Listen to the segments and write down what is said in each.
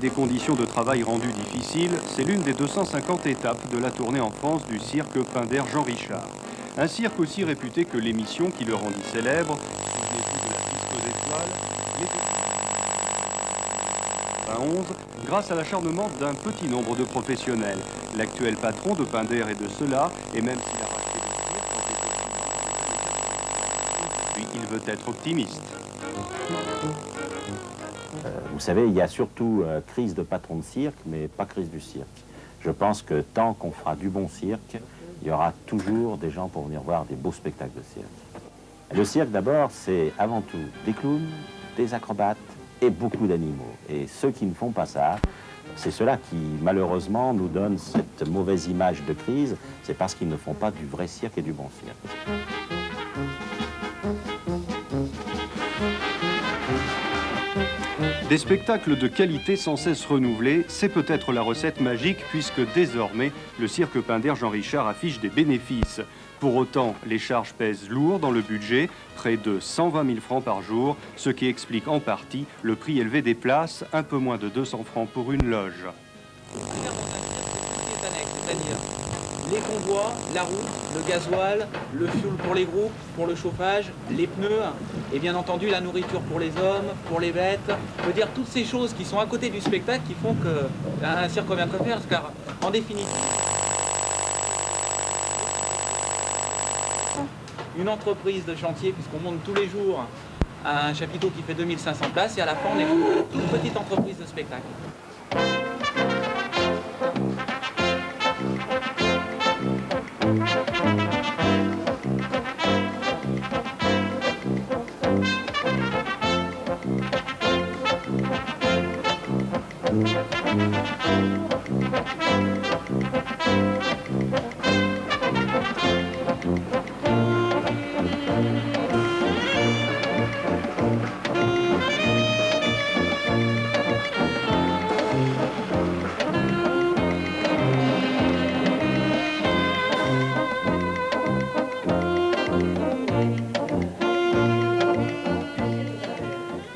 Des conditions de travail rendues difficiles, c'est l'une des 250 étapes de la tournée en France du cirque Pinder Jean Richard. Un cirque aussi réputé que l'émission qui le rendit célèbre, souvenez-vous de la piste aux étoiles, les 2011, grâce à l'acharnement d'un petit nombre de professionnels. L'actuel patron de Pinder est de cela, et même s'il a racheté le cirque, lui, il veut être optimiste. Vous savez, il y a surtout crise de patron de cirque, mais pas crise du cirque. Je pense que tant qu'on fera du bon cirque, il y aura toujours des gens pour venir voir des beaux spectacles de cirque. Le cirque, d'abord, c'est avant tout des clowns, des acrobates et beaucoup d'animaux. Et ceux qui ne font pas ça, c'est ceux-là qui, malheureusement, nous donnent cette mauvaise image de crise. C'est parce qu'ils ne font pas du vrai cirque et du bon cirque. Des spectacles de qualité sans cesse renouvelés, c'est peut-être la recette magique puisque désormais, le cirque Pinder Jean Richard affiche des bénéfices. Pour autant, les charges pèsent lourd dans le budget, près de 120 000 francs par jour, ce qui explique en partie le prix élevé des places, un peu moins de 200 francs pour une loge. C'est-à-dire les convois, la route, le gasoil, le fuel pour les groupes, pour le chauffage, les pneus et bien entendu la nourriture pour les hommes, pour les bêtes. Je veux dire toutes ces choses qui sont à côté du spectacle qui font qu'un cirque revient de faire, car en définitive, une entreprise de chantier, puisqu'on monte tous les jours un chapiteau qui fait 2500 places et à la fin on est une toute petite entreprise de spectacle.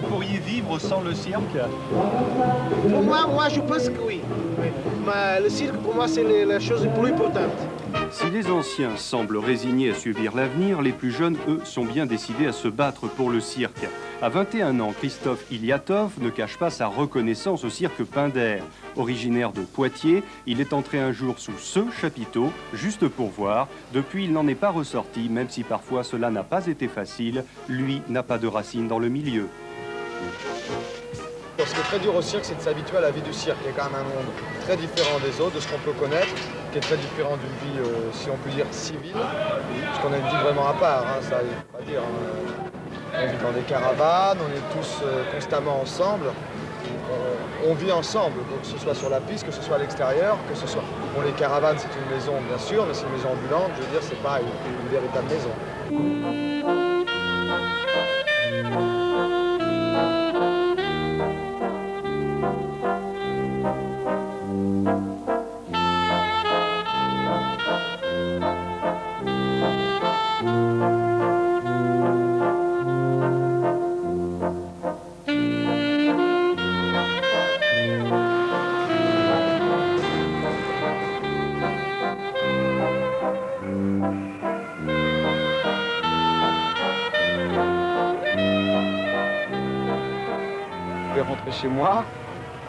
Vous pourriez vivre sans le cirque? Pour moi, je pense que oui. Mais le cirque, pour moi, c'est la chose la plus importante. Si les anciens semblent résignés à subir l'avenir, les plus jeunes, eux, sont bien décidés à se battre pour le cirque. À 21 ans, Christophe Iliatov ne cache pas sa reconnaissance au cirque Pinder. Originaire de Poitiers, il est entré un jour sous ce chapiteau, juste pour voir. Depuis, il n'en est pas ressorti, même si parfois cela n'a pas été facile. Lui n'a pas de racines dans le milieu. Ce qui est très dur au cirque, c'est de s'habituer à la vie du cirque, qui est quand même un monde très différent des autres, de ce qu'on peut connaître, qui est très différent d'une vie, si on peut dire, civile, puisqu'on a une vie vraiment à part, hein, ça, il faut pas dire. On vit dans des caravanes, on est tous constamment ensemble, on vit ensemble, que ce soit sur la piste, que ce soit à l'extérieur, que ce soit... Bon, les caravanes, c'est une maison, bien sûr, mais c'est une maison ambulante, je veux dire, c'est pas une véritable maison. Je vais rentrer chez moi,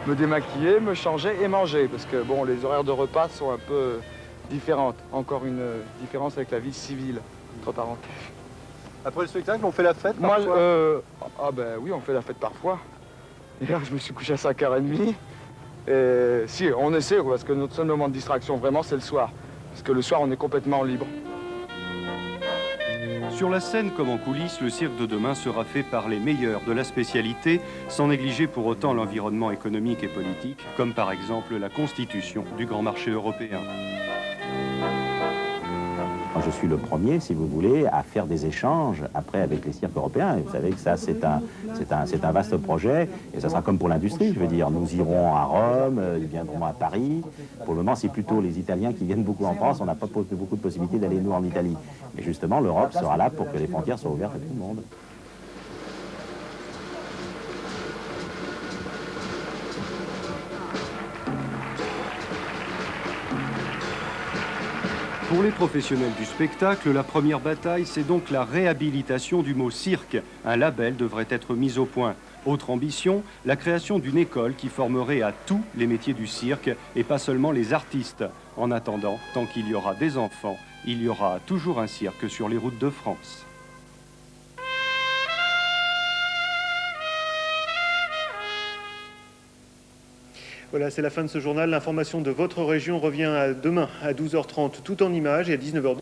me démaquiller, me changer et manger, parce que bon, les horaires de repas sont un peu différentes. Encore une différence avec la vie civile, entre parenthèses. Après le spectacle, on fait la fête Moi, parfois? ah ben oui, on fait la fête parfois. Hier, je me suis couché à 5h30. Et si, on essaie, parce que notre seul moment de distraction, vraiment, c'est le soir. Parce que le soir, on est complètement libre. Sur la scène comme en coulisses, le cirque de demain sera fait par les meilleurs de la spécialité, sans négliger pour autant l'environnement économique et politique, comme par exemple la constitution du grand marché européen. Je suis le premier, si vous voulez, à faire des échanges après avec les cirques européens. Et vous savez que ça, c'est un vaste projet. Et ça sera comme pour l'industrie, je veux dire. Nous irons à Rome, ils viendront à Paris. Pour le moment, c'est plutôt les Italiens qui viennent beaucoup en France. On n'a pas beaucoup de possibilités d'aller, nous, en Italie. Mais justement, l'Europe sera là pour que les frontières soient ouvertes à tout le monde. Pour les professionnels du spectacle, la première bataille, c'est donc la réhabilitation du mot cirque. Un label devrait être mis au point. Autre ambition, la création d'une école qui formerait à tous les métiers du cirque et pas seulement les artistes. En attendant, tant qu'il y aura des enfants, il y aura toujours un cirque sur les routes de France. Voilà, c'est la fin de ce journal. L'information de votre région revient demain à 12h30 tout en images et à 19h.